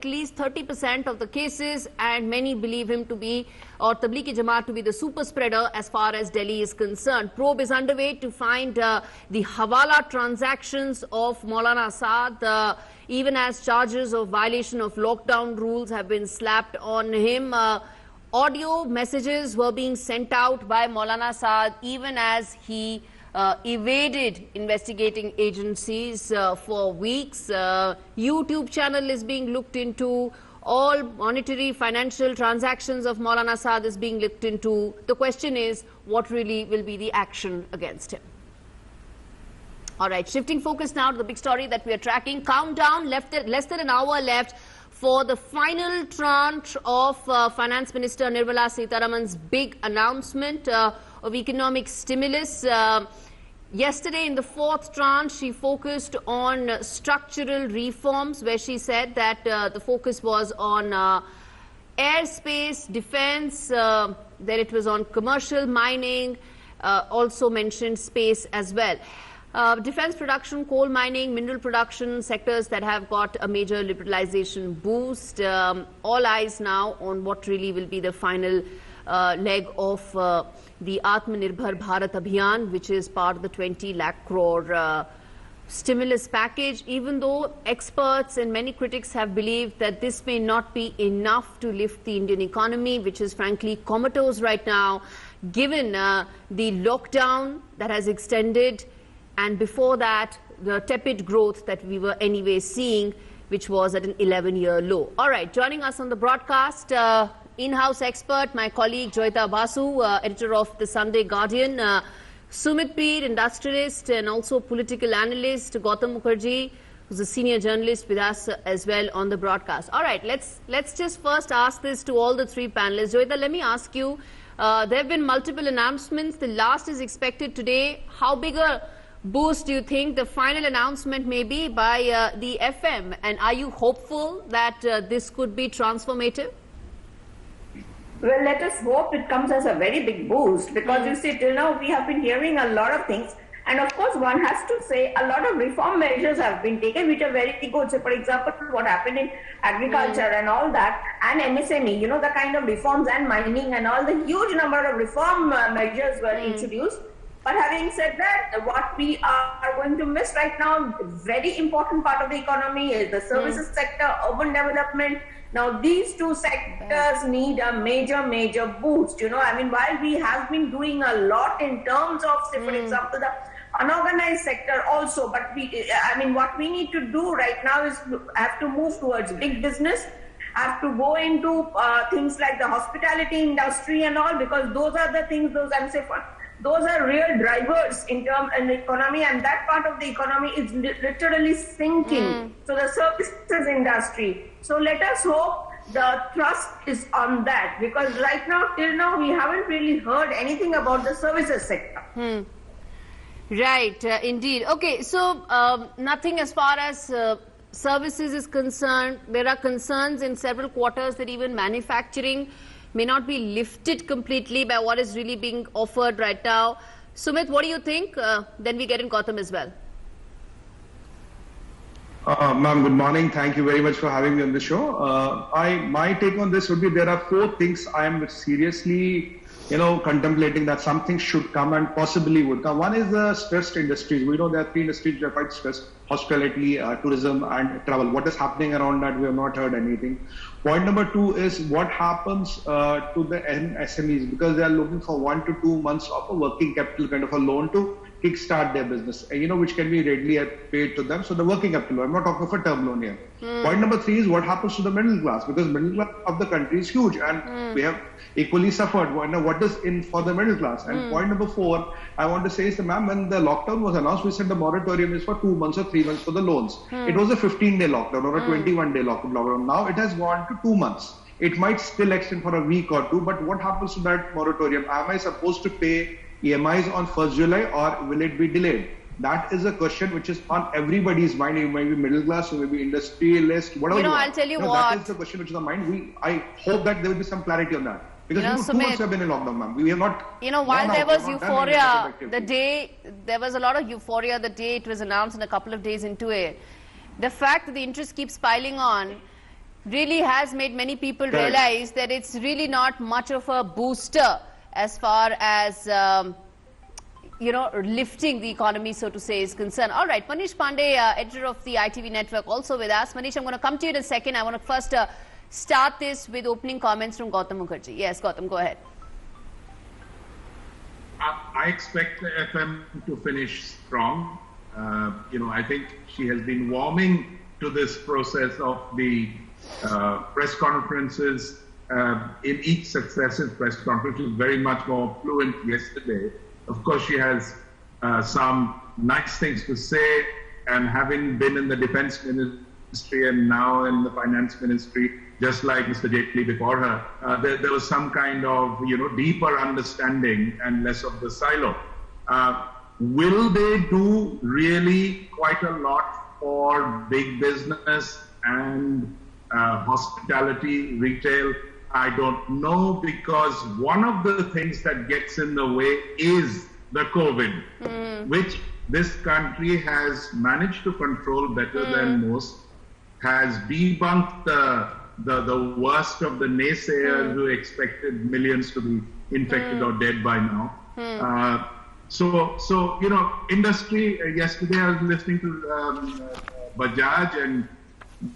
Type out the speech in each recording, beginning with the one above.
least 30% of the cases, and many believe him to be, or Tablighi Jamaat to be, the super spreader as far as Delhi is concerned. Probe is underway to find the Hawala transactions of Maulana Asad, even as charges of violation of lockdown rules have been slapped on him. Audio messages were being sent out by Maulana Asad even as he evaded investigating agencies for weeks. YouTube channel is being looked into. All monetary financial transactions of Maulana Asad is being looked into. The question is, what really will be the action against him? All right, shifting focus now to the big story that we are tracking. Countdown, less than an hour left for the final tranche of Finance Minister Nirmala Sitharaman's big announcement of economic stimulus. Yesterday, in the fourth tranche, she focused on structural reforms, where she said that the focus was on airspace, defense, then it was on commercial mining, also mentioned space as well. Defense production, coal mining, mineral production, sectors that have got a major liberalization boost. All eyes now on what really will be the final leg of the Atmanirbhar Bharat Abhiyan, which is part of the 20 lakh crore stimulus package. Even though experts and many critics have believed that this may not be enough to lift the Indian economy, which is frankly comatose right now, given the lockdown that has extended, and before that, the tepid growth that we were anyway seeing, which was at an 11-year low. All right, joining us on the broadcast, in-house expert, my colleague Joyita Basu, editor of the Sunday Guardian, Sumit Peer, industrialist and also political analyst, Gautam Mukherjee, who's a senior journalist with us as well on the broadcast. All right, let's just first ask this to all the three panelists. Joyita, let me ask you, there have been multiple announcements. The last is expected today. How big a boost do you think the final announcement may be by the FM? And are you hopeful that this could be transformative? Well, let us hope it comes as a very big boost, because you see, till now we have been hearing a lot of things. And of course, one has to say a lot of reform measures have been taken, which are very good. So, for example, what happened in agriculture and all that, and MSME, you know, the kind of reforms, and mining and all, the huge number of reform measures were introduced. But having said that, what we are going to miss right now, very important part of the economy is the services sector, urban development. Now, these two sectors need a major boost. You know, I mean, while we have been doing a lot in terms of, say, for example, the unorganized sector also, but what we need to do right now is have to move towards big business, have to go into things like the hospitality industry and all, because those are the things, those are real drivers in the economy, and that part of the economy is literally sinking. So the services industry. So let us hope the thrust is on that, because right now, till now, we haven't really heard anything about the services sector. Right, indeed. Okay, so nothing as far as services is concerned. There are concerns in several quarters that even manufacturing may not be lifted completely by what is really being offered right now. Sumit, what do you think? Then we get in Gautam as well. Ma'am, good morning. Thank you very much for having me on the show. My take on this would be, there are four things I am seriously, contemplating that something should come and possibly would come. One is the stressed industries. We know there are three industries that are quite stressed: hospitality, tourism, and travel. What is happening around that? We have not heard anything. Point number two is what happens to the SMEs, because they are looking for 1 to 2 months of a working capital kind of a loan to kickstart their business, which can be readily paid to them. So the working capital, I'm not talking of a term loan here. Point number three is what happens to the middle class, because middle class of the country is huge, and we have equally suffered. What is in for the middle class? And point number four, I want to say is, ma'am, when the lockdown was announced, we said the moratorium is for 2 months or 3 months for the loans. It was a 15-day lockdown or a 21-day lockdown. Now it has gone to 2 months. It might still extend for a week or two, but what happens to that moratorium? Am I supposed to pay EMIs on 1st July, or will it be delayed? That is a question which is on everybody's mind. You might be middle class, you may be industrialist, whatever. I'll tell you what. That is the question which is on mind. I hope that there will be some clarity on that. Because 2 months have been in lockdown, ma'am. We have not. While there was euphoria, there was a lot of euphoria the day it was announced, and a couple of days into it. The fact that the interest keeps piling on, really has made many people Correct. realize that it's really not much of a booster as far as lifting the economy, so to say, is concerned. All right, Manish Pandey, editor of the ITV Network, also with us. Manish, I'm going to come to you in a second. I want to first start this with opening comments from Gautam Mukherjee. Yes, Gautam, go ahead. I expect the FM to finish strong. I think she has been warming to this process of the press conferences. In each successive press conference, she was very much more fluent yesterday. Of course, she has some nice things to say, and having been in the defense ministry and now in the finance ministry, just like Mr. Jaitley before her, there was some kind of, deeper understanding and less of the silo. Will they do really quite a lot for big business and hospitality, retail? I don't know, because one of the things that gets in the way is the COVID, which this country has managed to control better than most, has debunked the worst of the naysayers who expected millions to be infected or dead by now. So industry, yesterday I was listening to Bajaj and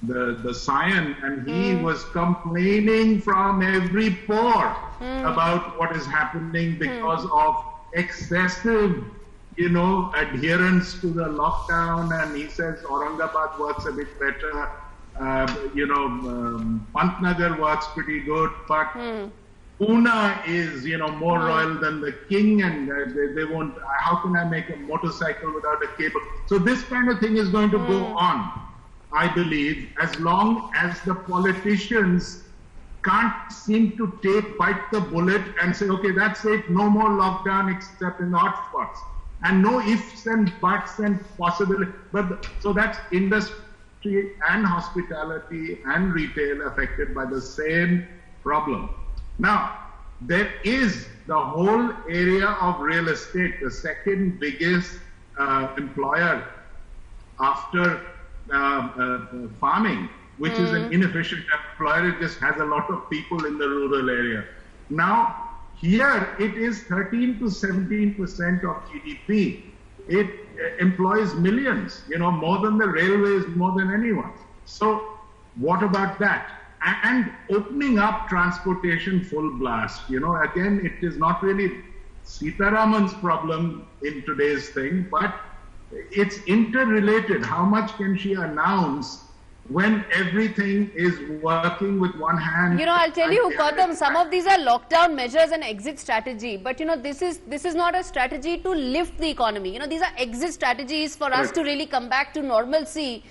the Scion, and he was complaining from every pore about what is happening because of excessive, adherence to the lockdown. And he says Aurangabad works a bit better, Pantnagar works pretty good, but Pune is, more royal than the king, and they won't. How can I make a motorcycle without a cable? So this kind of thing is going to go on, I believe, as long as the politicians can't seem to bite the bullet and say, okay, that's it, no more lockdown except in the hotspots, and no ifs and buts and possibility. So that's industry and hospitality and retail affected by the same problem. Now, there is the whole area of real estate, the second biggest employer after farming, which is an inefficient employer. It just has a lot of people in the rural area. Now, here it is 13 to 17% of GDP. It employs millions, more than the railways, more than anyone. So what about that? And opening up transportation full blast, again, it is not really Sitaraman's problem in today's thing, but it's interrelated. How much can she announce when everything is working with one hand? I'll tell you, Gautam, some of these are lockdown measures and exit strategy. But, this is not a strategy to lift the economy. These are exit strategies for us to really come back to normalcy.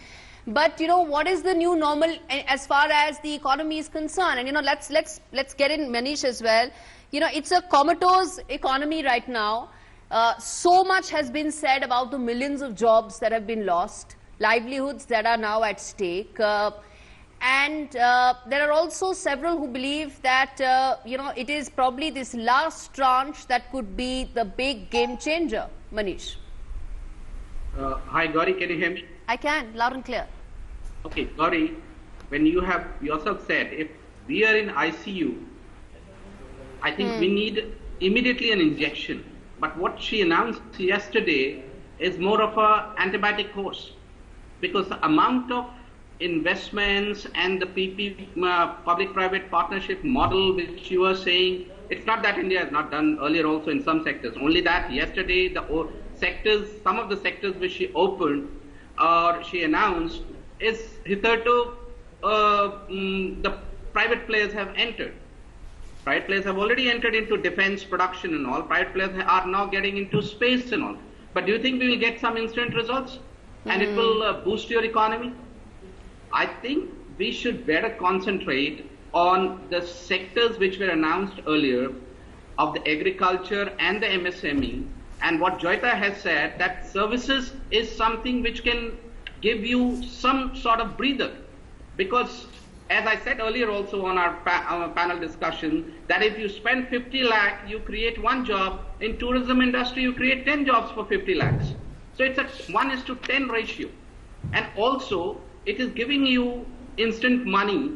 But, what is the new normal as far as the economy is concerned? And, let's get in Manish as well. It's a comatose economy right now. So much has been said about the millions of jobs that have been lost, livelihoods that are now at stake. And there are also several who believe that, it is probably this last tranche that could be the big game changer. Manish. Hi, Gauri, can you hear me? I can, loud and clear. Okay, Gauri, when you have yourself said, if we are in ICU, I think we need immediately an injection. But what she announced yesterday is more of an antibiotic course, because the amount of investments and the public-private partnership model which you were saying, it's not that India has not done earlier also in some sectors. Only that yesterday the sectors, some of the sectors which she opened or she announced is hitherto the private players have entered. Private players have already entered into defense production and all. Private players are now getting into space and all. But do you think we will get some instant results? And it will boost your economy? I think we should better concentrate on the sectors which were announced earlier of the agriculture and the MSME. And what Joyita has said, that services is something which can give you some sort of breather. Because as I said earlier also on our panel discussion, that if you spend 50 lakh, you create one job. In tourism industry, you create 10 jobs for 50 lakhs. So it's a 1:10 ratio. And also, it is giving you instant money.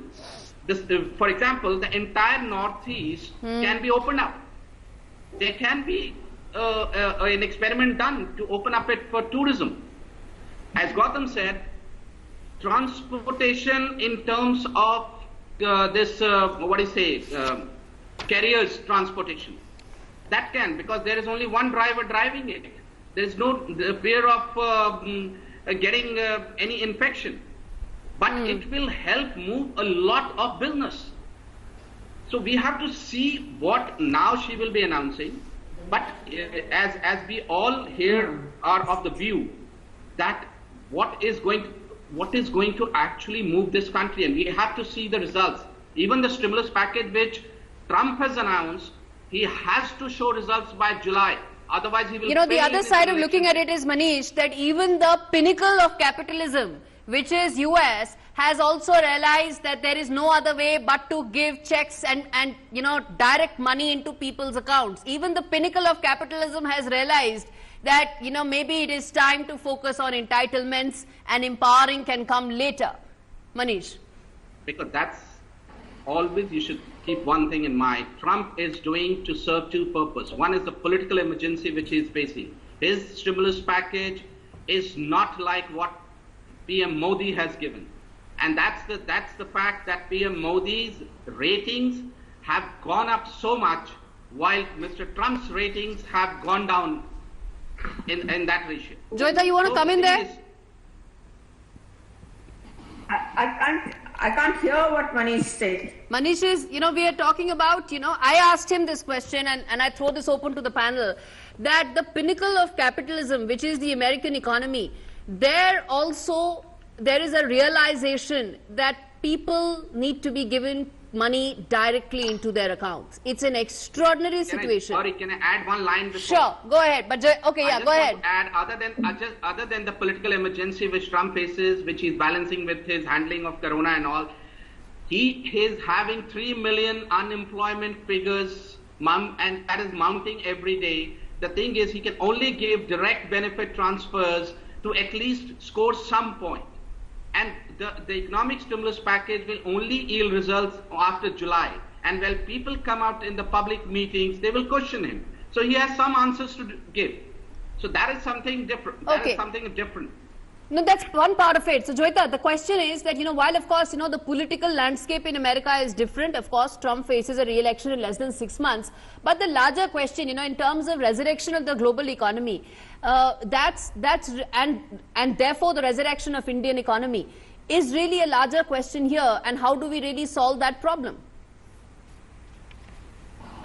This, for example, the entire Northeast can be opened up. There can be an experiment done to open up it for tourism. As Gautam said, transportation in terms of carriers transportation. That can, because there is only one driver driving it. There is no fear of getting any infection. But it will help move a lot of business. So we have to see what now she will be announcing. But as we all here are of the view that what is going to actually move this country, and we have to see the results. Even the stimulus package which Trump has announced, he has to show results by July. Otherwise, he will. You know, the other side of looking at it is, Manish, that even the pinnacle of capitalism, which is US, has also realized that there is no other way but to give checks and you know, direct money into people's accounts. Even the pinnacle of capitalism has realized that, you know, maybe it is time to focus on entitlements and empowering can come later. Manish. Because that's always, you should keep one thing in mind. Trump is doing to serve two purposes. One is the political emergency which he is facing. His stimulus package is not like what PM Modi has given. And that's the fact that PM Modi's ratings have gone up so much while Mr. Trump's ratings have gone down in that ratio. Joyita, you want to come in there? I can't hear what Manish said. Manish is, you know, we are talking about, you know, I asked him this question and I throw this open to the panel, that the pinnacle of capitalism, which is the American economy, there is a realization that people need to be given money directly into their accounts. It's an extraordinary situation. Can I add one line before? Sure, go ahead. But okay, yeah, go ahead. Add, other than the political emergency which Trump faces, which he's balancing with his handling of Corona and all, he is having 3 million unemployment figures, and that is mounting every day. The thing is, he can only give direct benefit transfers to at least score some point. And the economic stimulus package will only yield results after July. And when people come out in the public meetings, they will question him. So he has some answers to give. So that is something different. That is something different. No, that's one part of it. So, Joyita, the question is that, you know, while of course, you know, the political landscape in America is different. Of course, Trump faces a re-election in less than 6 months. But the larger question, you know, in terms of resurrection of the global economy, and therefore the resurrection of Indian economy is really a larger question here. And how do we really solve that problem?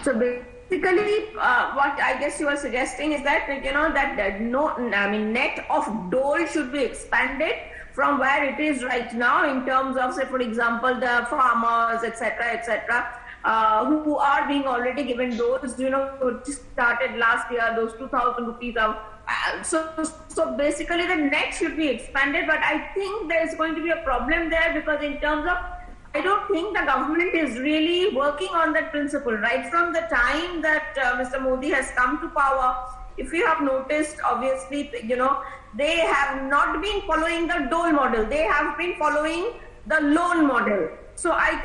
So basically, what I guess you are suggesting is that, you know, that net of dole should be expanded from where it is right now in terms of, say, for example, the farmers, etc., who are being already given those, you know, started last year, those 2,000 rupees out. So basically the net should be expanded, but I think there is going to be a problem there because in terms of, I don't think the government is really working on that principle. Right from the time that Mr. Modi has come to power, if you have noticed, obviously, you know, they have not been following the dole model. They have been following the loan model. So I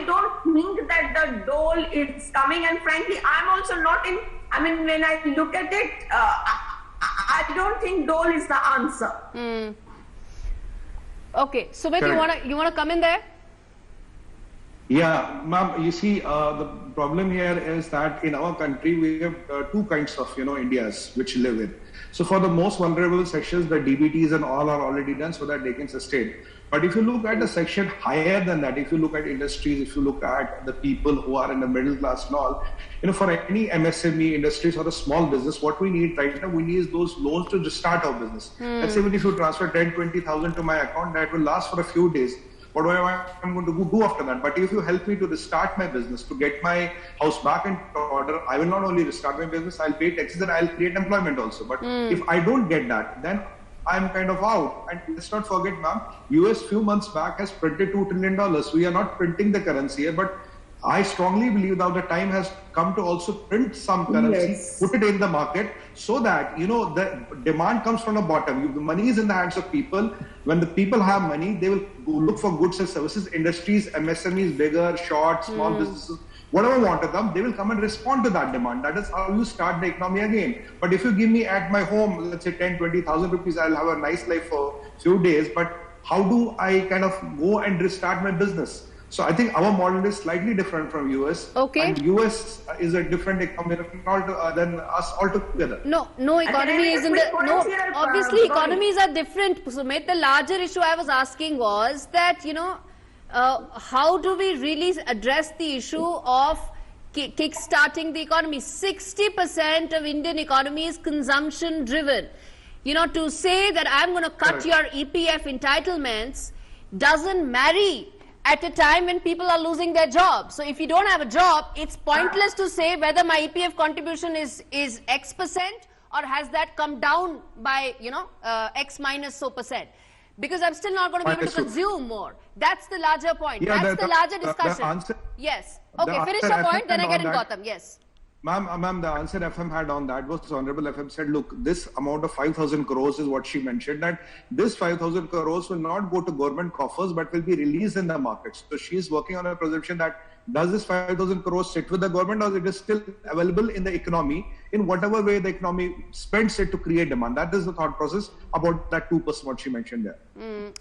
don't think that the dole is coming. And frankly, I'm also not in, I mean, when I look at it, I don't think dole is the answer. Okay, Sumit, you wanna come in there? Yeah, ma'am, you see, the problem here is that in our country, we have two kinds of, you know, Indias which live in. So for the most vulnerable sections, the DBTs and all are already done so that they can sustain. But if you look at the section higher than that, if you look at industries, if you look at the people who are in the middle class and all, you know, for any MSME industries or a small business, what we need right now, we need those loans to just start our business. Let's say even if you transfer 10-20,000 to my account, that will last for a few days. What am I going to do after that? But if you help me to restart my business, to get my house back in order, I will not only restart my business, I'll pay taxes and I'll create employment also. But if I don't get that, then I'm kind of out. And let's not forget, ma'am, US few months back has printed $2 trillion. We are not printing the currency here, but I strongly believe that the time has come to also print some currency, Yes. put it in the market, so that, the demand comes from the bottom. The money is in the hands of people. When the people have money, they will go look for goods and services. Industries, MSMEs, bigger, short, small businesses, whatever want to come, they will come and respond to that demand. That is how you start the economy again. But if you give me at my home, let's say 10, 20,000 rupees, I'll have a nice life for a few days. But how do I kind of go and restart my business? So I think our model is slightly different from US. Okay. And US is a different economy than us altogether. No economy is in the, no, obviously Gauri. economies are different. Sumit, the larger issue I was asking was that, how do we really address the issue of kick-starting the economy? 60% of Indian economy is consumption driven. To say that I'm going to cut Correct. your EPF entitlements doesn't marry at a time when people are losing their jobs. So if you don't have a job, it's pointless to say whether my EPF contribution is X% or has that come down by, X minus so percent. Because I'm still not going to be able to Understood. consume more. That's the larger point. Yeah, That's the larger discussion. The answer, Yes. the Okay, finish answer your point, then I FM get in on that- Gautam. Yes. Ma'am, the answer FM had on that was Honorable FM said, look, this amount of 5,000 crores is what she mentioned, that this 5,000 crores will not go to government coffers, but will be released in the markets. So she's working on a presumption that does this 5,000 crores sit with the government, or it is still available in the economy in whatever way the economy spends it to create demand. That is the thought process about that 2% what she mentioned there.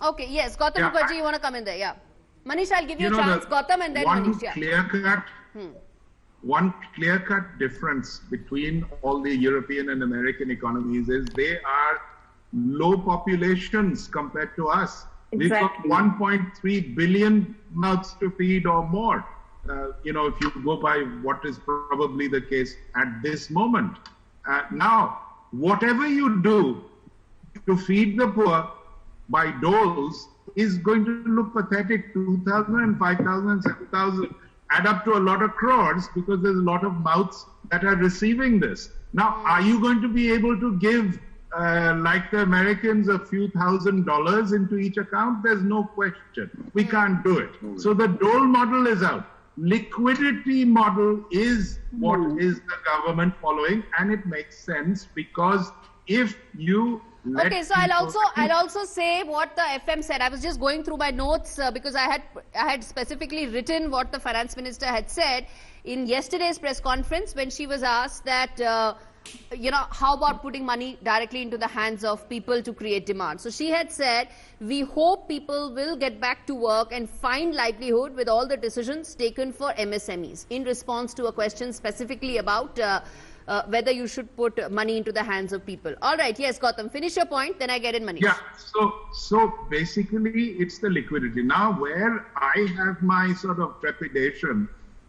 Okay, yes. Gautam Yeah, Mukherjee, you want to come in there? Yeah. Manish, I'll give you a the chance. Gautam and then one Manish. Yeah. One clear-cut difference between all the European and American economies is they are low populations compared to us. Exactly. We've got 1.3 billion mouths to feed or more. If you go by what is probably the case at this moment. Now, whatever you do to feed the poor by doles is going to look pathetic. 2,000 and 5,000 and 7,000 add up to a lot of crores because there's a lot of mouths that are receiving this. Now, are you going to be able to give, like the Americans, a few $1,000s into each account? There's no question. We can't do it. So the dole model is out. Liquidity model is what is the government following, and it makes sense because if you Okay, so I'll also say what the FM said. I was just going through my notes because I had specifically written what the finance minister had said in yesterday's press conference when she was asked that how about putting money directly into the hands of people to create demand. So she had said, we hope people will get back to work and find livelihood with all the decisions taken for MSMEs, in response to a question specifically about whether you should put money into the hands of people. All right, yes, Gautam, finish your point, then I get in Manish. Yeah, so basically it's the liquidity. Now where I have my sort of trepidation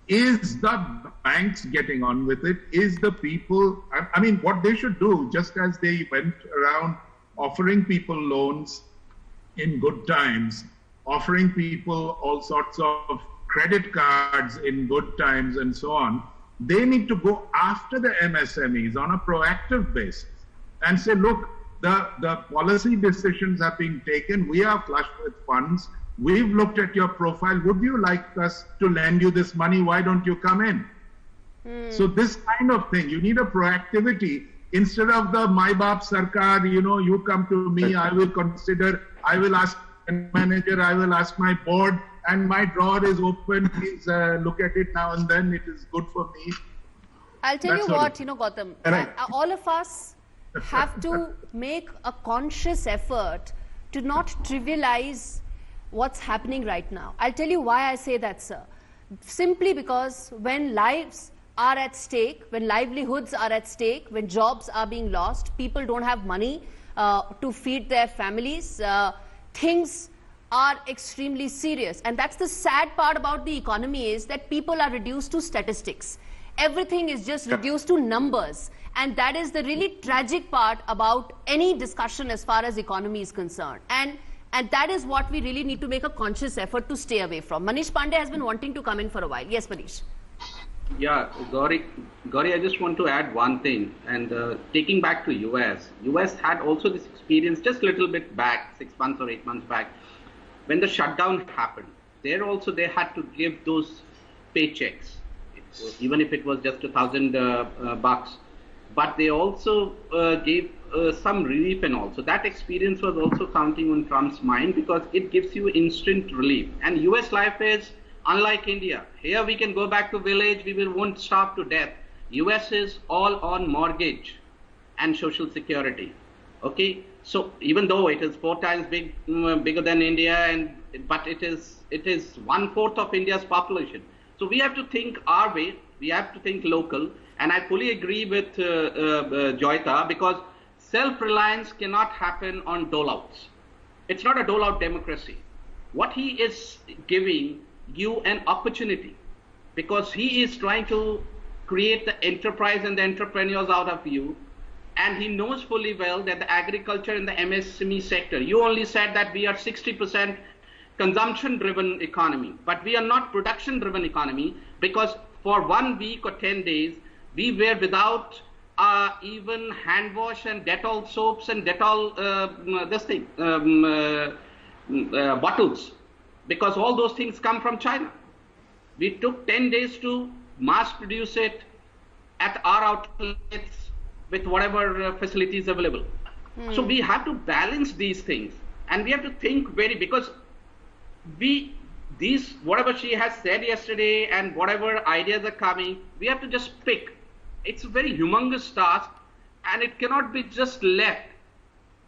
is the banks getting on with it, is the people, I mean, what they should do, just as they went around offering people loans in good times, offering people all sorts of credit cards in good times and so on, they need to go after the MSMEs on a proactive basis and say, look, the policy decisions have been taken. We are flush with funds. We've looked at your profile. Would you like us to lend you this money? Why don't you come in? So this kind of thing, you need a proactivity instead of the my baap sarkar, you come to me, I will consider, I will ask a manager, I will ask my board, and my drawer is open, please look at it now and then, it is good for me. I'll tell you what, Gautam, all of us have to make a conscious effort to not trivialize what's happening right now. I'll tell you why I say that, sir. Simply because when lives are at stake, when livelihoods are at stake, when jobs are being lost, people don't have money to feed their families, things are extremely serious. And that's the sad part about the economy, is that people are reduced to statistics. Everything is just reduced to numbers. And that is the really tragic part about any discussion as far as economy is concerned. And that is what we really need to make a conscious effort to stay away from. Manish Pandey has been wanting to come in for a while. Yes, Manish. Yeah, Gauri, I just want to add one thing. And taking back to US had also this experience just a little bit back, 6 months or 8 months back, when the shutdown happened. There also they had to give those paychecks, even if it was just $1,000 but they also gave some relief and all. So that experience was also counting on Trump's mind because it gives you instant relief. And US life is unlike India. Here we can go back to village, we won't starve to death. US is all on mortgage and social security. Okay, so even though it is 4 times bigger than India, but it is 1/4 of India's population. So we have to think our way. We have to think local. And I fully agree with Joyita because self-reliance cannot happen on dole-outs. It's not a dole-out democracy. What he is giving you an opportunity because he is trying to create the enterprise and the entrepreneurs out of you. And he knows fully well that the agriculture and the MSME sector, you only said that we are 60% consumption-driven economy, but we are not production-driven economy because for 1 week or 10 days, we were without even hand wash and Dettol soaps and Dettol bottles because all those things come from China. We took 10 days to mass produce it at our outlets with whatever facilities available. So we have to balance these things and we have to think because whatever she has said yesterday and whatever ideas are coming, we have to just pick. It's a very humongous task and it cannot be just left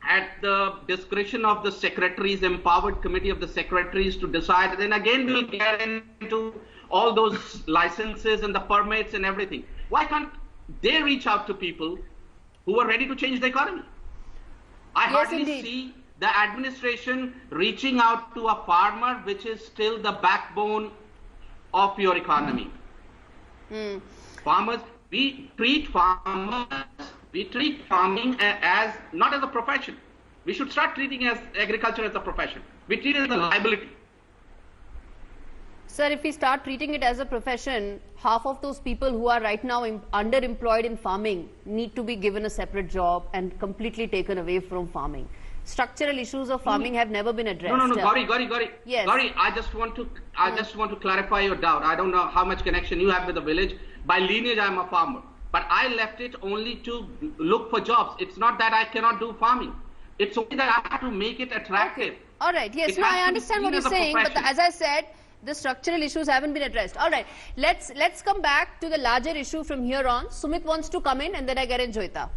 at the discretion of the secretaries, empowered committee of the secretaries to decide. Then again, we'll get into all those licenses and the permits and everything. Why can't they reach out to people who are ready to change the economy? I hardly see the administration reaching out to a farmer, which is still the backbone of your economy. Farmers, we treat farming as not as a profession. We should start treating agriculture as a profession. We treat it as a liability. Sir, if we start treating it as a profession, half of those people who are right now underemployed in farming need to be given a separate job and completely taken away from farming. Structural issues of farming have never been addressed. No, Gauri. Yes. Gauri, I just want to clarify your doubt. I don't know how much connection you have with the village. By lineage, I am a farmer. But I left it only to look for jobs. It's not that I cannot do farming. It's only that I have to make it attractive. Okay. All right. Yes, no, I understand what you're saying. But as I said, the structural issues haven't been addressed. All right. Let's come back to the larger issue from here on. Sumit wants to come in and then I get in Joyita.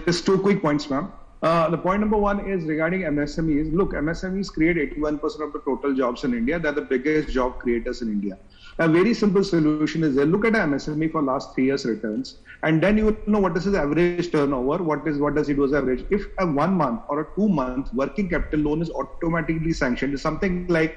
Just 2 quick points, ma'am. The point number 1 is regarding MSMEs. Look, MSMEs create 81% of the total jobs in India. They're the biggest job creators in India. A very simple solution is there. Look at an MSME for last 3 years returns, and then you will know what is his average turnover, what does he do as average. If a 1 month or a 2 month working capital loan is automatically sanctioned, it's something like,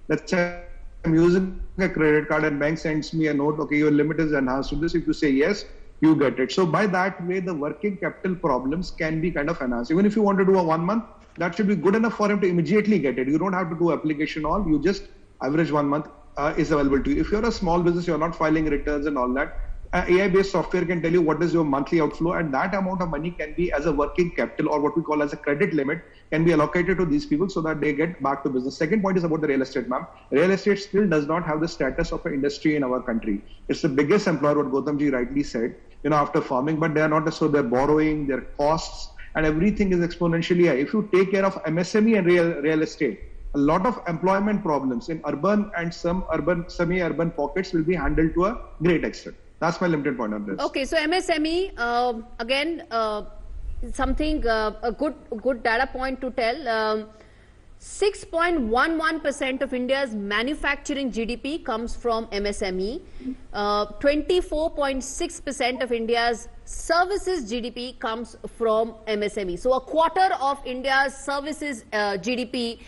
let's say I'm using a credit card and bank sends me a note, okay, your limit is enhanced to this. If you say yes, you get it. So by that way, the working capital problems can be kind of enhanced. Even if you want to do a 1 month, that should be good enough for him to immediately get it. You don't have to do application all. You just average 1 month is available to you. If you're a small business, you're not filing returns and all that. AI-based software can tell you what is your monthly outflow, and that amount of money can be as a working capital or what we call as a credit limit can be allocated to these people so that they get back to business. Second point is about the real estate, ma'am. Real estate still does not have the status of an industry in our country. It's the biggest employer, what Gautamji rightly said, after farming, but they are not, so they're borrowing, their costs and everything is exponentially high. If you take care of MSME and real estate, a lot of employment problems in urban and some urban, semi-urban pockets will be handled to a great extent. That's my limited point on this. Okay, so MSME, again, something, a good data point to tell. 6.11% of India's manufacturing GDP comes from MSME. 24.6% of India's services GDP comes from MSME. So a quarter of India's services GDP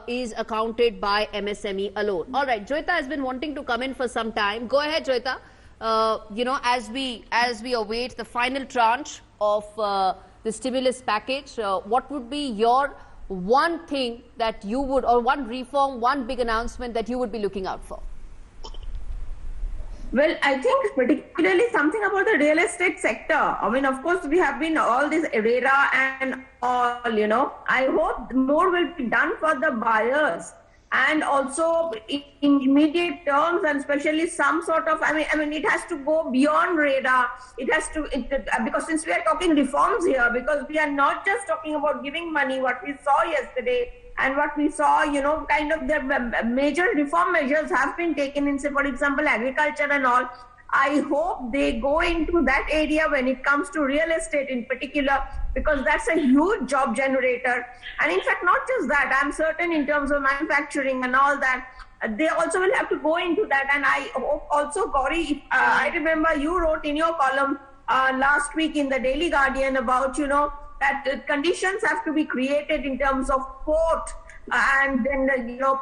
is accounted by MSME alone. All right, Joyita has been wanting to come in for some time. Go ahead, Joyita. As we await the final tranche of the stimulus package, what would be your one thing that you would, or one reform, one big announcement that you would be looking out for? Well, I think particularly something about the real estate sector. I mean, of course, we have been all this RERA and all, I hope more will be done for the buyers. and also in immediate terms, and especially some sort of, I mean, it has to go beyond radar. It has to, because since we are talking reforms here, because we are not just talking about giving money, what we saw yesterday and what we saw, kind of the major reform measures have been taken in, say, for example, agriculture and all. I hope they go into that area when it comes to real estate in particular, because that's a huge job generator. And in fact, not just that, I'm certain in terms of manufacturing and all that, they also will have to go into that. And I hope also, Gauri, I remember you wrote in your column last week in the Daily Guardian about, that conditions have to be created in terms of port. And then,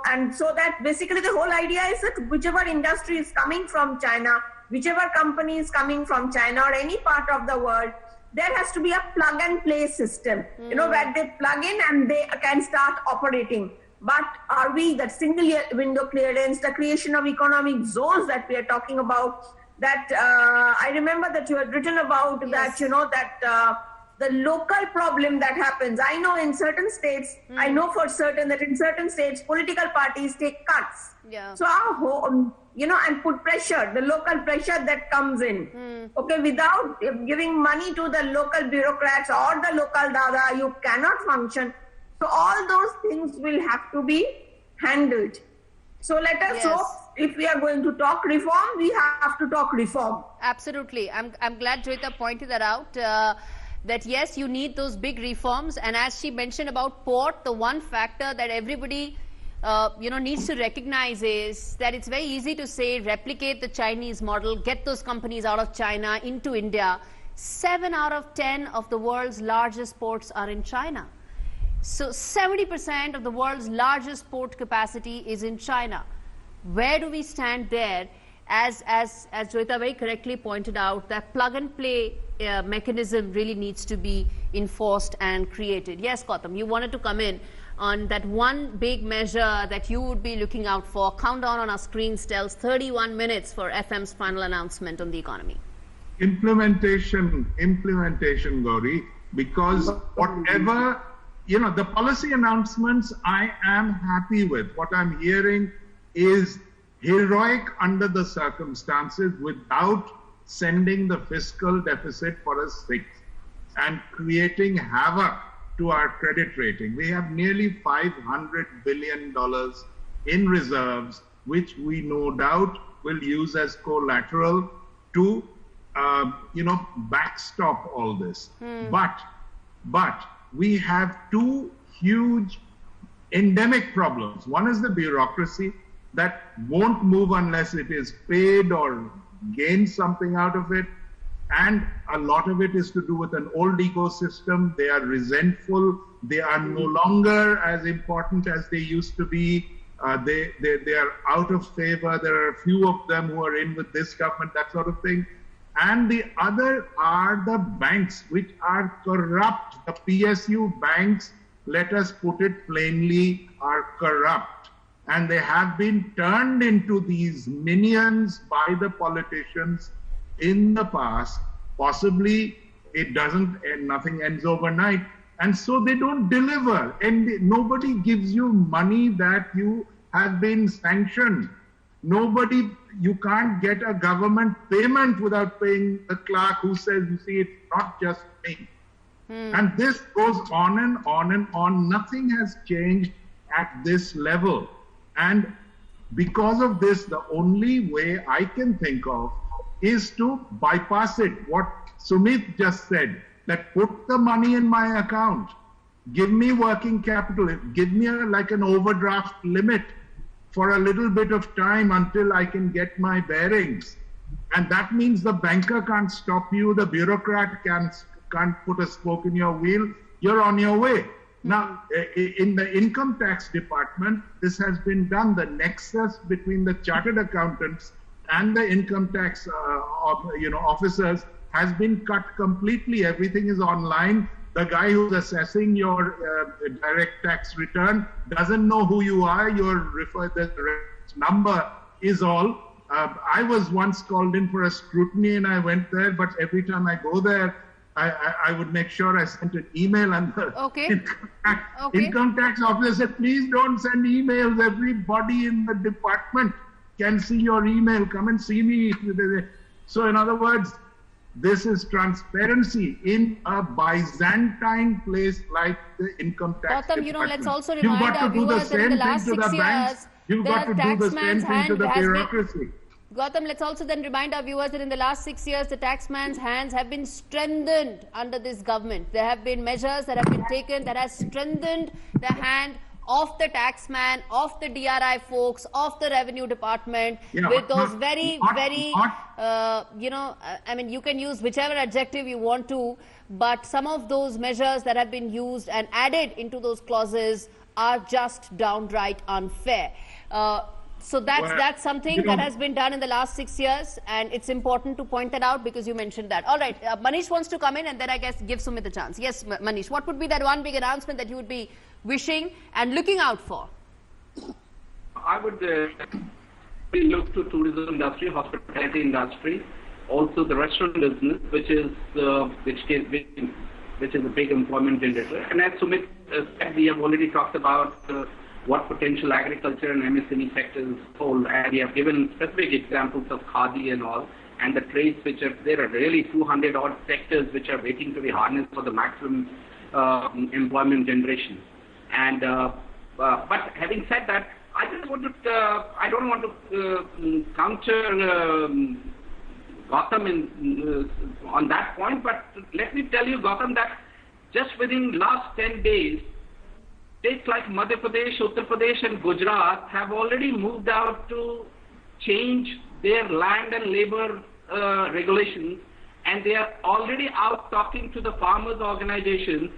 and so that basically the whole idea is that whichever industry is coming from China, whichever company is coming from China or any part of the world, there has to be a plug and play system, where they plug in and they can start operating. But are we, that single window clearance, the creation of economic zones that we are talking about, that I remember that you had written about that, that the local problem that happens. I know in certain states, I know for certain that in certain states, political parties take cuts. Yeah. So our home, and put pressure, the local pressure that comes in. Okay, without giving money to the local bureaucrats or the local dada, you cannot function. So all those things will have to be handled. So let us hope, if we are going to talk reform, we have to talk reform. Absolutely. I'm glad Joyita pointed that out. That yes, you need those big reforms. And as she mentioned about port, the one factor that everybody needs to recognize is that it's very easy to say replicate the Chinese model, get those companies out of China into India. 7 out of 10 of the world's largest ports are in China. So 70% of the world's largest port capacity is in China. Where do we stand there? As Joyita very correctly pointed out, that plug and play mechanism really needs to be enforced and created. Yes, Gautam, you wanted to come in on that one big measure that you would be looking out for. Countdown on our screens tells 31 minutes for FM's final announcement on the economy. Implementation, Gauri, because whatever, the policy announcements I am happy with. What I'm hearing is heroic under the circumstances without sending the fiscal deficit for a 6 and creating havoc to our credit rating. We have nearly $500 billion in reserves, which we no doubt will use as collateral to, backstop all this. But we have two huge endemic problems. One is the bureaucracy that won't move unless it is paid or gain something out of it. And a lot of it is to do with an old ecosystem. They are resentful. They are no longer as important as they used to be. They are out of favor. There are a few of them who are in with this government, that sort of thing. And the other are the banks, which are corrupt. The PSU banks, let us put it plainly, are corrupt. And they have been turned into these minions by the politicians in the past. Possibly nothing ends overnight. And so they don't deliver. And nobody gives you money that you have been sanctioned. You can't get a government payment without paying the clerk who says, you see, it's not just me. And this goes on and on and on. Nothing has changed at this level. And because of this, the only way I can think of is to bypass it. What Sumit just said, that put the money in my account, give me working capital, give me like an overdraft limit for a little bit of time until I can get my bearings. And that means the banker can't stop you, the bureaucrat can't put a spoke in your wheel, you're on your way. Now, in the income tax department, this has been done. The nexus between the chartered accountants and the income tax officers has been cut completely. Everything is online. The guy who's assessing your direct tax return doesn't know who you are. Your the number is all. I was once called in for a scrutiny and I went there, but every time I go there, I would make sure I sent an email, and the Okay. income tax officer said, please don't send emails. Everybody in the department can see your email. Come and see me. So in other words, this is transparency in a Byzantine place like the income tax Gautam, department. let's also You've remind got our to do the viewers that in same the thing last to 6 the banks. years, You've got to do the same thing to the bureaucracy. Gautam, let's also then remind our viewers that in the last 6 years, the taxman's hands have been strengthened under this government. There have been measures that have been taken that has strengthened the hand of the taxman, of the DRI folks, of the revenue department, with those very, I mean, you can use whichever adjective you want to, but some of those measures that have been used and added into those clauses are just downright unfair. So that's something that has been done in the last 6 years, and it's important to point that out because you mentioned that. All right, Manish wants to come in, and then I guess give Sumit a chance. Yes, Manish, what would be that one big announcement that you would be wishing and looking out for? I would look to tourism industry, hospitality industry, also the restaurant business, which is a big employment generator. And as Sumit said, we have already talked about what potential agriculture and MSME sectors hold, and we have given specific examples of khadi and all, and the trades there are really 200 odd sectors which are waiting to be harnessed for the maximum employment generation. And but having said that, I don't want to counter Gautam on that point, but let me tell you, Gautam, that just within last 10 days, states like Madhya Pradesh, Uttar Pradesh and Gujarat have already moved out to change their land and labor regulations, and they are already out talking to the farmers' organizations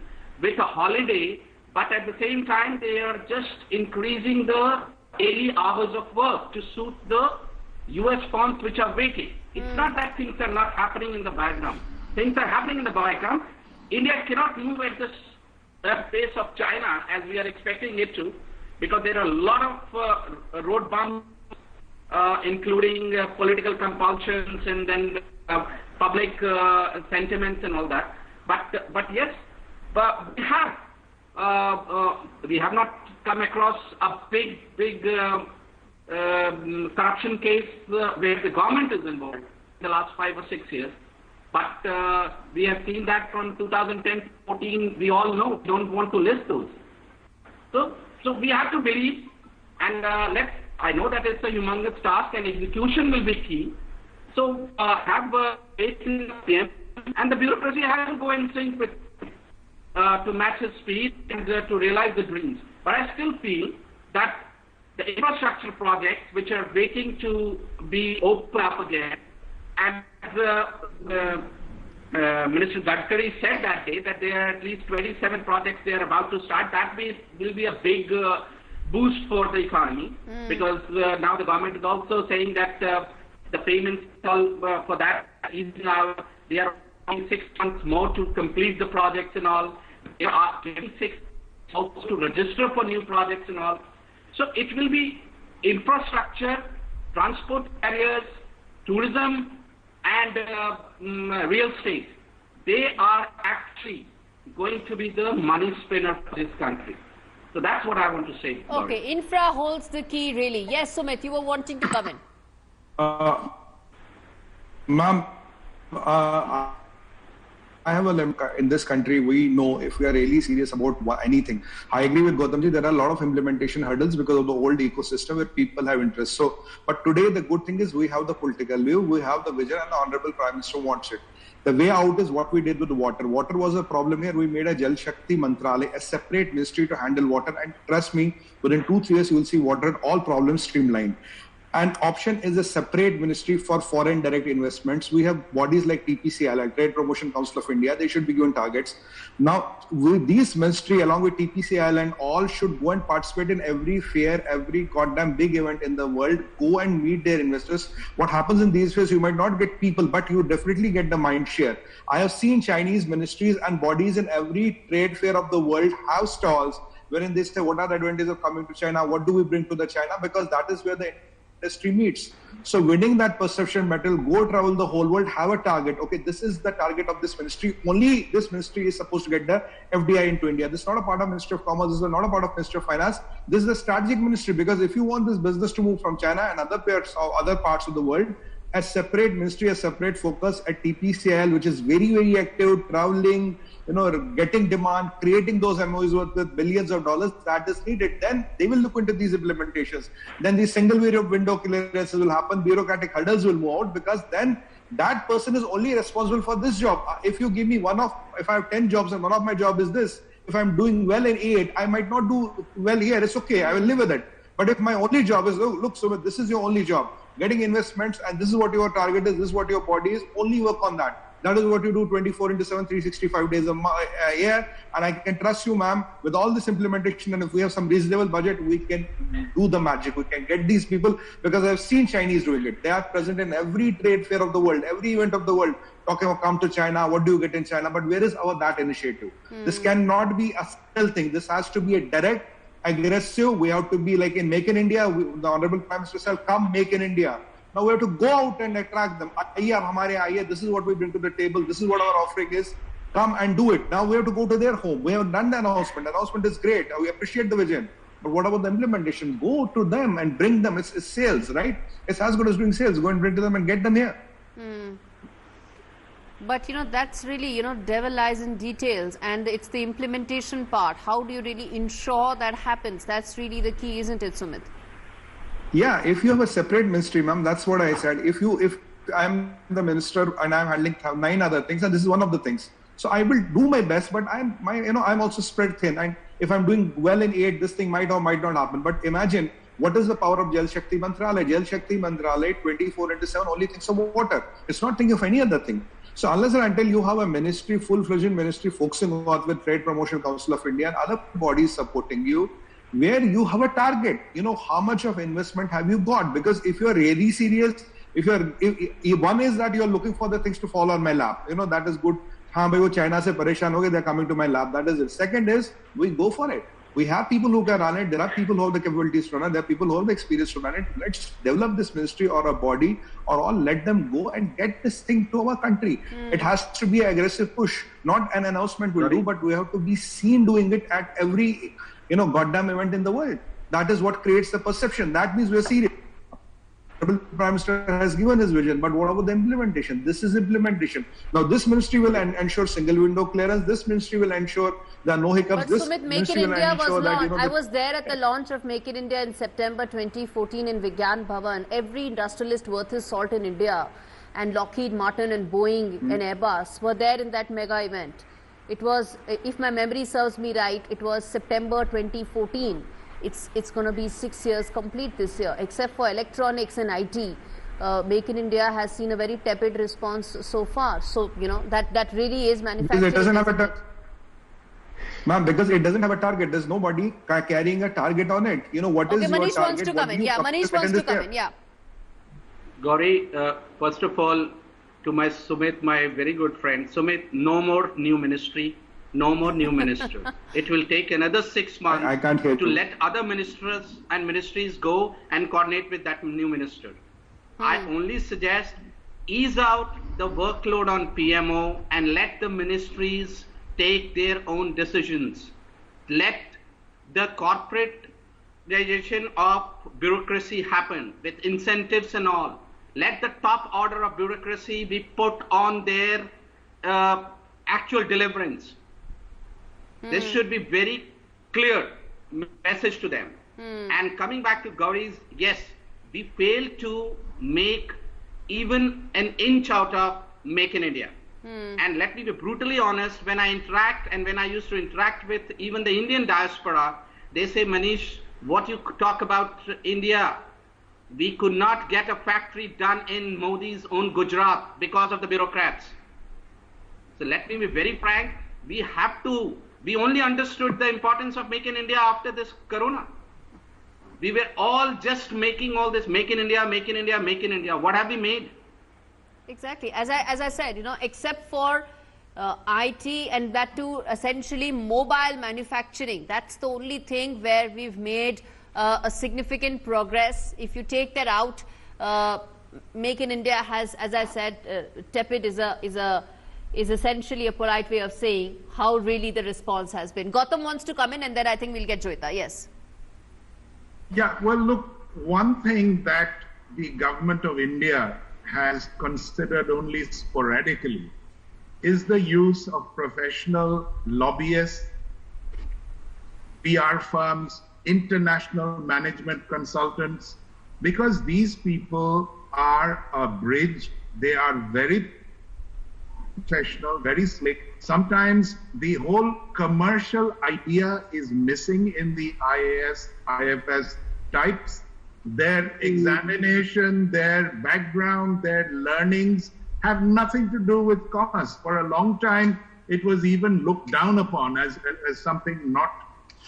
with a holiday, but at the same time they are just increasing the daily hours of work to suit the US firms which are waiting. It's not that things are not happening in the background. Things are happening in the background. India cannot move at this pace of China as we are expecting it to, because there are a lot of road bumps, including political compulsions and then public sentiments and all that. But yes, but we have not come across a big corruption case where the government is involved in the last 5 or 6 years. But we have seen that from 2010-14, we all know, don't want to list those. So we have to believe, and I know that it's a humongous task and execution will be key. So have faith in them, and the bureaucracy has to go in sync with to match his speed and to realize the dreams. But I still feel that the infrastructure projects which are waiting to be opened up again, and Minister Gadkari said that day that there are at least 27 projects they are about to start. That will be a big boost for the economy, because now the government is also saying that the payments for that is now, they are only 6 months more to complete the projects and all. There are 26 also to register for new projects and all. So it will be infrastructure, transport carriers, tourism, and real estate. They are actually going to be the money spinner for this country. So that's what I want to say. Okay, infra holds the key, really. Yes, Sumit, you were wanting to come in. Ma'am, I have a limit. In this country, we know if we are really serious about anything. I agree with Gautamji, there are a lot of implementation hurdles because of the old ecosystem where people have interest. So, but today the good thing is we have the political view, we have the vision, and the Honorable Prime Minister wants it. The way out is what we did with the water. Water was a problem here. We made a Jal Shakti Mantralaya, a separate ministry to handle water. And trust me, within 2-3 years, you will see water and all problems streamlined. And option is a separate ministry for foreign direct investments. We have bodies like TPCI, like Trade Promotion Council of India. They should be given targets. Now, with these ministry, along with TPCI and all, should go and participate in every fair, every goddamn big event in the world. Go and meet their investors. What happens in these fairs, you might not get people, but you definitely get the mind share. I have seen Chinese ministries and bodies in every trade fair of the world have stalls wherein they say, what are the advantages of coming to China? What do we bring to the China? Because that is where the industry meets. So winning that perception battle, go travel the whole world, have a target. Okay, this is the target of this ministry. Only this ministry is supposed to get the FDI into India. This is not a part of Ministry of Commerce. This is not a part of Ministry of Finance. This is a strategic ministry, because if you want this business to move from China and other parts of the world, a separate ministry, a separate focus at TPCIL, which is very, very active, traveling, getting demand, creating those MOUs with billions of dollars, that is needed. Then they will look into these implementations. Then the single window clearances will happen, bureaucratic hurdles will move out, because then that person is only responsible for this job. If you give me if I have 10 jobs and one of my job is this, if I'm doing well in 8, I might not do well here. It's okay, I will live with it. But if my only job is, look, Sumit, this is your only job, getting investments, and this is what your target is, this is what your body is, only work on that. That is what you do 24/7, 365 days a year. And I can trust you, ma'am, with all this implementation, and if we have some reasonable budget, we can do the magic. We can get these people, because I've seen Chinese doing it. They are present in every trade fair of the world, every event of the world, talking about come to China, what do you get in China? But where is that initiative? This cannot be a single thing. This has to be a direct, aggressive. We have to be like in Make in India. The Honorable Prime Minister said, come Make in India. Now we have to go out and attract them. This is what we bring to the table. This is what our offering is. Come and do it. Now we have to go to their home. We have done the announcement. The announcement is great. We appreciate the vision. But what about the implementation? Go to them and bring them. It's sales, right? It's as good as doing sales. Go and bring to them and get them here. But that's really, devil lies in details, and it's the implementation part. How do you really ensure that happens? That's really the key, isn't it, Sumit? Yeah, if you have a separate ministry, ma'am, that's what I said. If I'm the minister and I'm handling 9 other things, and this is one of the things. So I will do my best, but I'm also spread thin. And if I'm doing well in 8, this thing might or might not happen. But imagine, what is the power of Jal Shakti Mantralaya? Jal Shakti Mantralaya 24/7 only thinks of water. It's not thinking of any other thing. So unless and until you have a ministry, full-fledged ministry focusing on with Trade Promotion Council of India and other bodies supporting you, where you have a target, how much of investment have you got? Because if you're really serious, one is that you're looking for the things to fall on my lap, that is good. China se pareshan ho gaye, they're coming to my lap. That is it. Second is, we go for it. We have people who can run it. There are people who have the capabilities to run it. There are people who have the experience to run it. Let's develop this ministry or a body, or all let them go and get this thing to our country. It has to be an aggressive push, not an announcement will do, but we have to be seen doing it at every goddamn event in the world. That is what creates the perception. That means we're serious. The Prime Minister has given his vision, but what about the implementation? This is implementation. Now, this ministry will ensure single window clearance. This ministry will ensure there are no hiccups. But Sumit, Make in India was launched. I was there at the launch of Make in India in September 2014 in Vigyan Bhavan. Every industrialist worth his salt in India, and Lockheed Martin and Boeing and Airbus were there in that mega event. It was, if my memory serves me right, it was September 2014. It's going to be 6 years complete this year. Except for electronics and IT, Make in India has seen a very tepid response so far. So, that really is manufacturing. Because it doesn't have a target. Ma'am, because it doesn't have a target. There's nobody carrying a target on it. What is your target? Manish wants to come in. Yeah, Manish wants to come in. Yeah. Gauri, first of all, to my Sumit, my very good friend, Sumit, no more new ministry. No more new minister. It will take another 6 months to let other ministers and ministries go and coordinate with that new minister. I only suggest ease out the workload on PMO and let the ministries take their own decisions. Let the corporatization of bureaucracy happen with incentives and all. Let the top order of bureaucracy be put on their actual deliverance. This should be very clear message to them. And coming back to Gauri's, yes, we failed to make even an inch out of Make in India. And let me be brutally honest, when I interact and when I used to interact with even the Indian diaspora, they say, Manish, what you talk about India, we could not get a factory done in Modi's own Gujarat because of the bureaucrats. So let me be very frank, we only understood the importance of Make in India after this Corona. We were all just making all this Make in India, Make in India, Make in India. What have we made? Exactly. As I said, except for IT and that too essentially mobile manufacturing, that's the only thing where we've made a significant progress. If you take that out, Make in India has, as I said, tepid is essentially a polite way of saying how really the response has been. Gautam wants to come in, and then I think we'll get Joyita. Yes. Yeah, well, look, one thing that the government of India has considered only sporadically is the use of professional lobbyists, PR firms, international management consultants, because these people are a bridge. They are very professional, very slick. Sometimes the whole commercial idea is missing in the IAS, IFS types. Their examination, their background, their learnings have nothing to do with commerce. For a long time, it was even looked down upon as something not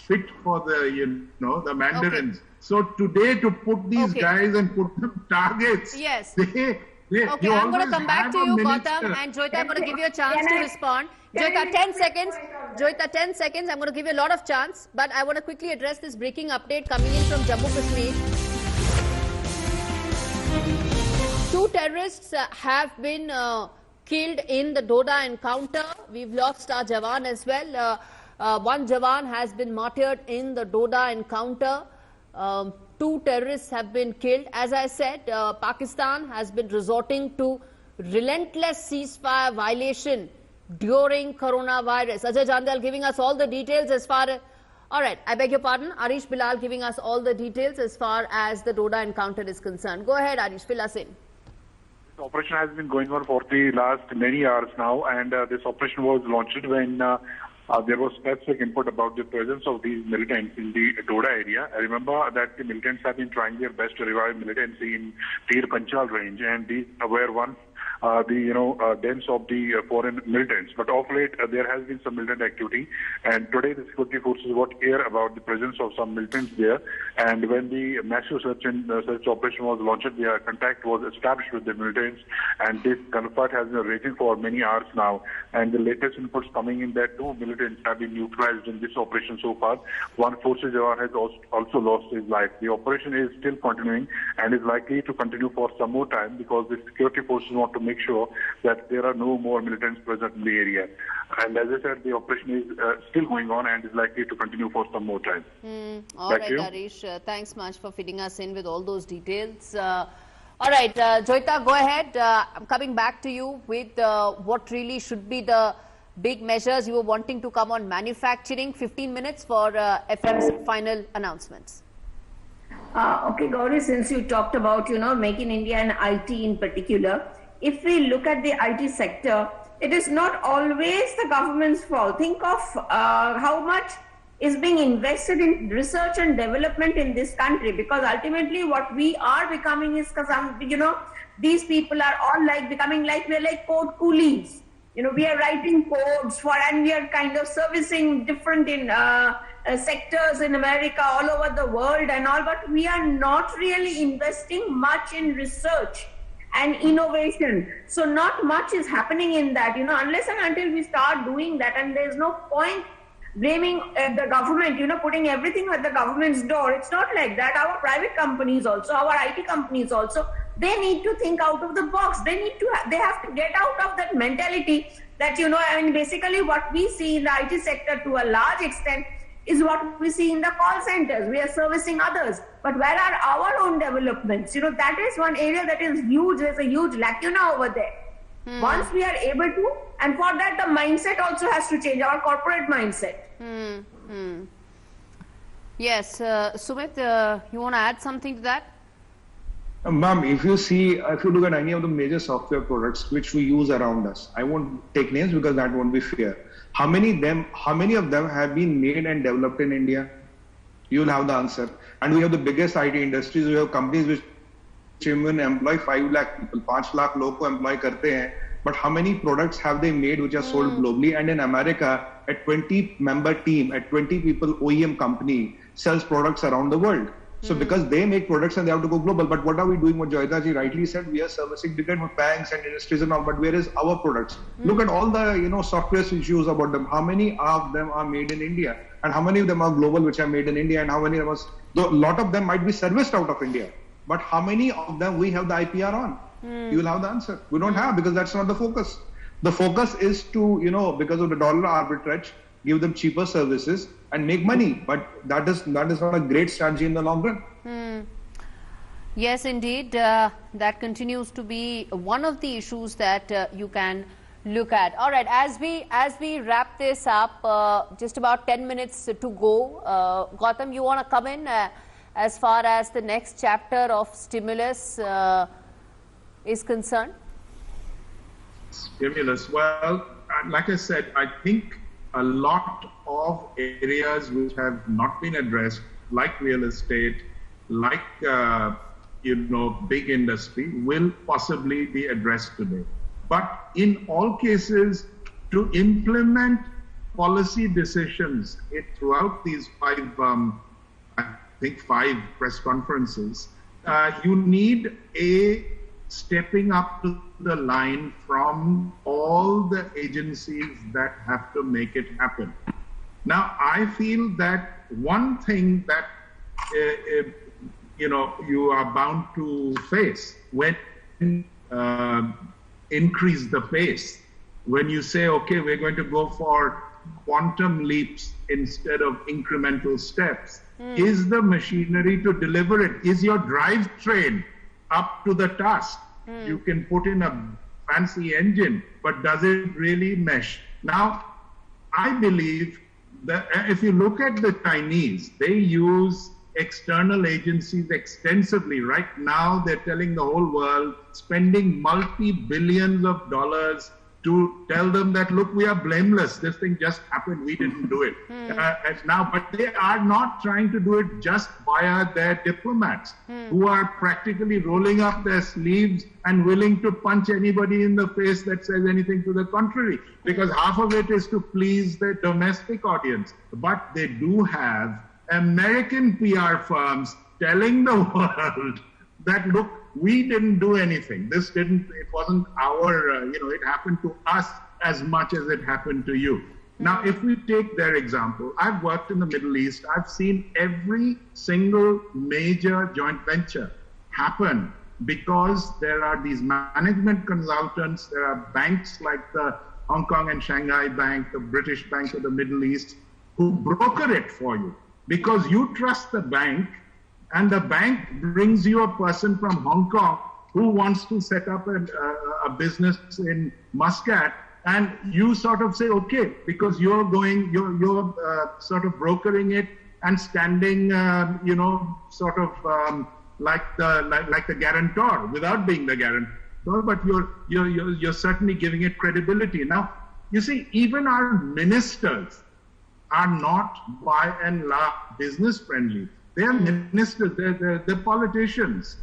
fit for the, the mandarins. Okay. So today, to put these guys and put them targets, yes. Okay, I'm going to come back to you, Gautam, and Joyita, I'm going to give you a chance to respond. Joyita, 10 seconds. Joyita, 10 seconds. I'm going to give you a lot of chance, but I want to quickly address this breaking update coming in from Jammu Kashmir. 2 terrorists have been killed in the Doda encounter. We've lost our Jawan as well. 1 Jawan has been martyred in the Doda encounter. 2 terrorists have been killed. As I said, Pakistan has been resorting to relentless ceasefire violation during coronavirus. Ajay Jandal giving us all the details as far as... All right, I beg your pardon. Arish Bilal giving us all the details as far as the Doda encounter is concerned. Go ahead, Arish, fill us in. This operation has been going on for the last many hours now, and this operation was launched when there was specific input about the presence of these militants in the Doda area. I remember that the militants have been trying their best to revive militancy in Tir Panchal range, and these were once the dens of the foreign militants. But of late, there has been some militant activity, and today the security forces got air about the presence of some militants there. And when the massive search operation was launched, the contact was established with the militants, and this gunfight has been raging for many hours now. And the latest inputs coming in that 2 militants have been neutralized in this operation so far. 1 forces Jawan has also lost his life. The operation is still continuing and is likely to continue for some more time because the security forces want to make sure that there are no more militants present in the area. And as I said, the operation is still going on and is likely to continue for some more time. All right, Arish, thanks much for feeding us in with all those details. All right, Joyita, go ahead. I'm coming back to you with what really should be the big measures you were wanting to come on manufacturing. 15 minutes for FM's final announcements. Okay, Gauri, since you talked about, Make in India and IT in particular, if we look at the IT sector, it is not always the government's fault. Think of how much is being invested in research and development in this country, because ultimately what we are becoming is, these people are all we're like code coolies. We are writing codes and we are kind of servicing different sectors in America, all over the world and all, but we are not really investing much in research and innovation. So not much is happening in that, unless and until we start doing that, and there's no point blaming the government, putting everything at the government's door. It's not like that. Our private companies also, our IT companies also, they need to think out of the box. They have to get out of that mentality that, basically what we see in the IT sector to a large extent is what we see in the call centers. We are servicing others. But where are our own developments? That is one area that is huge. There's a huge lacuna over there. Once we are able to, and for that the mindset also has to change, our corporate mindset. Yes, Sumit, you want to add something to that? Ma'am, if you look at any of the major software products which we use around us, I won't take names because that won't be fair. How many of them have been made and developed in India? You'll have the answer. And we have the biggest IT industries. We have companies which even employ 5 lakh people, 5 lakh लोग को employ करते हैं. But how many products have they made which are sold globally? And in America, a 20-member team, a 20 people OEM company sells products around the world. So because they make products and they have to go global, but what are we doing? What Joyita ji rightly said, we are servicing different banks and industries and all, but where is our products? Look at all the softwares which use about them. How many of them are made in India? and how many of them are global, which are made in India, and how many of us, though a lot of them might be serviced out of India, but how many of them we have the IPR on? You will have the answer. We don't have, because that's not the focus. The focus is to, because of the dollar arbitrage, give them cheaper services and make money. But that is not a great strategy in the long run. Yes, indeed. That continues to be one of the issues that you can look at. All right, as we wrap this up, just about 10 minutes to go. Gautam, you want to come in as far as the next chapter of stimulus is concerned? Stimulus. Well, like I said, I think a lot of areas which have not been addressed, like real estate, like big industry, will possibly be addressed today. But in all cases, to implement policy decisions throughout these five press conferences, you need a stepping up to the line from all the agencies that have to make it happen. Now, I feel that one thing that you are bound to face when increase the pace, when you say, okay, we're going to go for quantum leaps instead of incremental steps. Is the machinery to deliver it? Is your drivetrain up to the task? You can put in a fancy engine, but does it really mesh? Now, I believe that if you look at the Chinese, they use external agencies extensively. Right now, they're telling the whole world, spending multi-billions of dollars to tell them that, look, we are blameless. This thing just happened. We didn't do it. But they are not trying to do it just via their diplomats who are practically rolling up their sleeves and willing to punch anybody in the face that says anything to the contrary, because half of it is to please their domestic audience. But they do have American PR firms telling the world that, look, we didn't do anything. It wasn't our, it happened to us as much as it happened to you. Now, if we take their example, I've worked in the Middle East. I've seen every single major joint venture happen because there are these management consultants, there are banks like the Hong Kong and Shanghai Bank, the British Bank of the Middle East, who broker it for you because you trust the bank, and the bank brings you a person from Hong Kong who wants to set up a business in Muscat, and you sort of say, okay, because you're sort of brokering it and standing, like the guarantor without being the guarantor, but you're certainly giving it credibility. Now, you see, even our ministers are not by and large business friendly. They are ministers, they're politicians.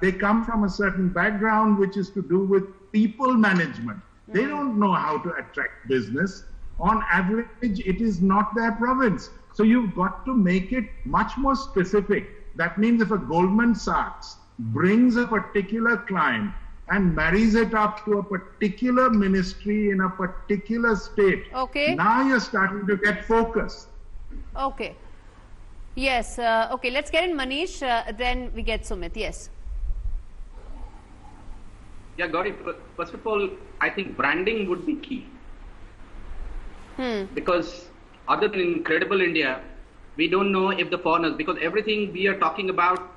They come from a certain background which is to do with people management. They don't know how to attract business. On average, it is not their province. So you've got to make it much more specific. That means if a Goldman Sachs brings a particular client and marries it up to a particular ministry in a particular state, now you're starting to get focus. Okay. Yes. Okay, let's get in Manish, then we get Sumit. Yes. Yeah, Gauri, first of all, I think branding would be key. Because other than Incredible India, we don't know if the foreigners, because everything we are talking about,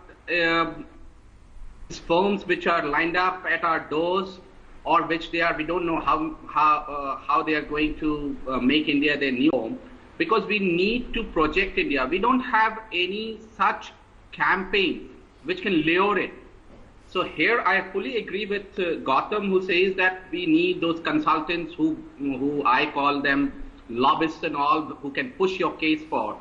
firms which are lined up at our doors, or which we don't know how they are going to make India their new home. Because we need to project India. We don't have any such campaign which can lure it. So here I fully agree with Gautam, who says that we need those consultants who I call them lobbyists and all, who can push your case for.